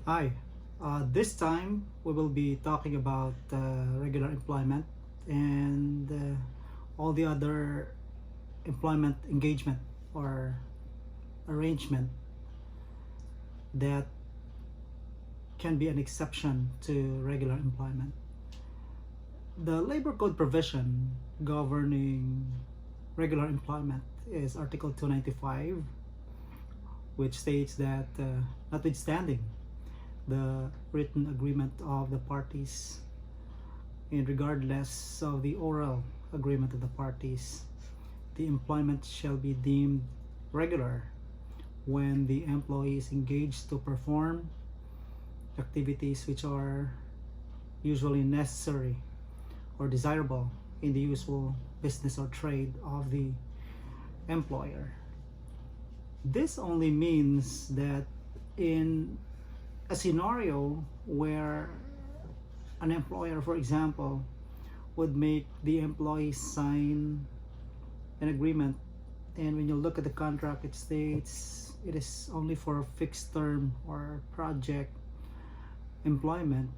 Hi, this time we will be talking about regular employment and all the other employment engagement or arrangement that can be an exception to regular employment. The labor code provision governing regular employment is Article 295, which states that notwithstanding the written agreement of the parties and regardless of the oral agreement of the parties, the employment shall be deemed regular when the employee is engaged to perform activities which are usually necessary or desirable in the usual business or trade of the employer. This only means that in a scenario where an employer, for example, would make the employee sign an agreement, and when you look at the contract, it states it is only for a fixed term or project employment,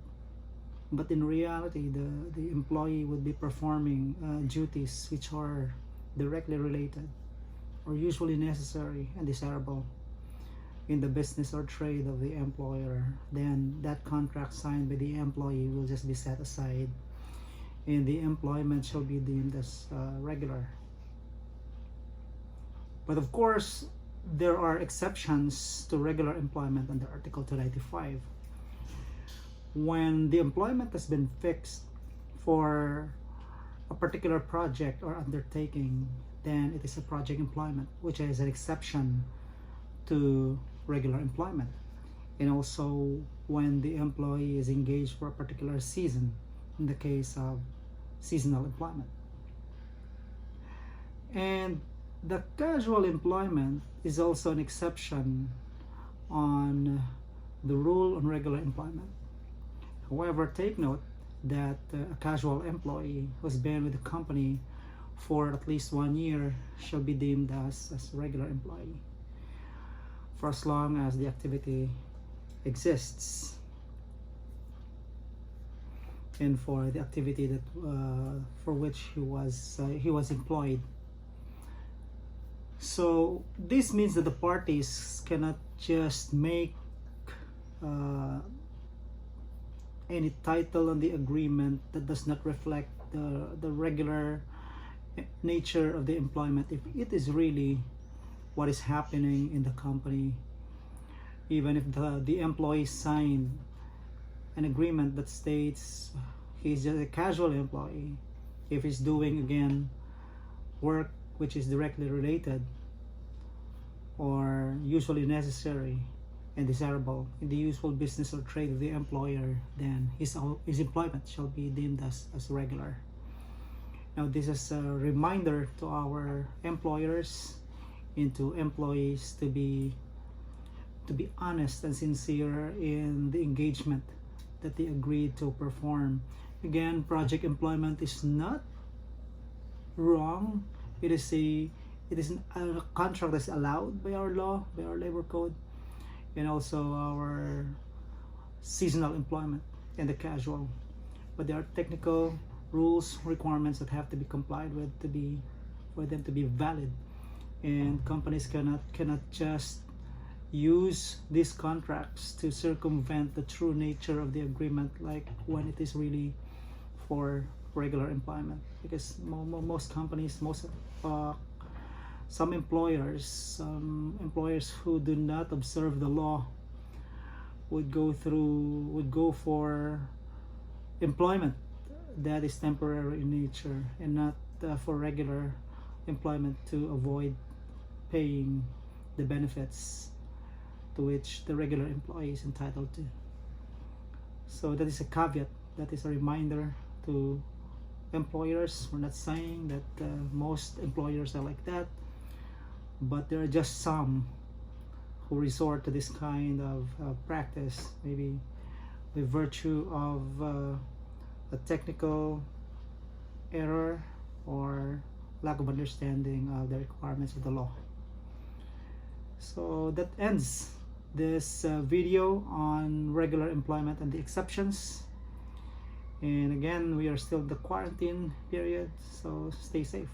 but in reality the employee would be performing duties which are directly related or usually necessary and desirable in the business or trade of the employer, then that contract signed by the employee will just be set aside and the employment shall be deemed as regular. But of course, there are exceptions to regular employment under Article 295. When the employment has been fixed for a particular project or undertaking, then it is a project employment, which is an exception to regular employment. And also when the employee is engaged for a particular season, in the case of seasonal employment. And the casual employment is also an exception on the rule on regular employment. However, take note that a casual employee who's been with the company for at least 1 year shall be deemed as a regular employee for as long as the activity exists and for the activity that for which he was employed. So this means that the parties cannot just make uh, any title on the agreement that does not reflect the regular nature of the employment if it is really what is happening in the company. Even if the employee signed an agreement that states he's just a casual employee, if he's doing again work which is directly related or usually necessary and desirable in the usual business or trade of the employer, then his employment shall be deemed as regular. Now this is a reminder to our employers and to employees to be honest and sincere in the engagement that they agreed to perform. Again, project employment is not wrong. It is a contract that's allowed by our law, by our labor code, and also our seasonal employment and the casual. But there are technical rules, requirements that have to be complied with for them to be valid. And companies cannot just use these contracts to circumvent the true nature of the agreement, like when it is really for regular employment. Because most companies, some employers who do not observe the law would go for employment that is temporary in nature and not for regular employment to avoid paying the benefits to which the regular employee is entitled to. So that is a caveat, that is a reminder to employers. We're not saying that most employers are like that, but there are just some who resort to this kind of practice, maybe by virtue of a technical error or lack of understanding of the requirements of the law. So that ends this video on regular employment and the exceptions. And again, we are still in the quarantine period, so stay safe.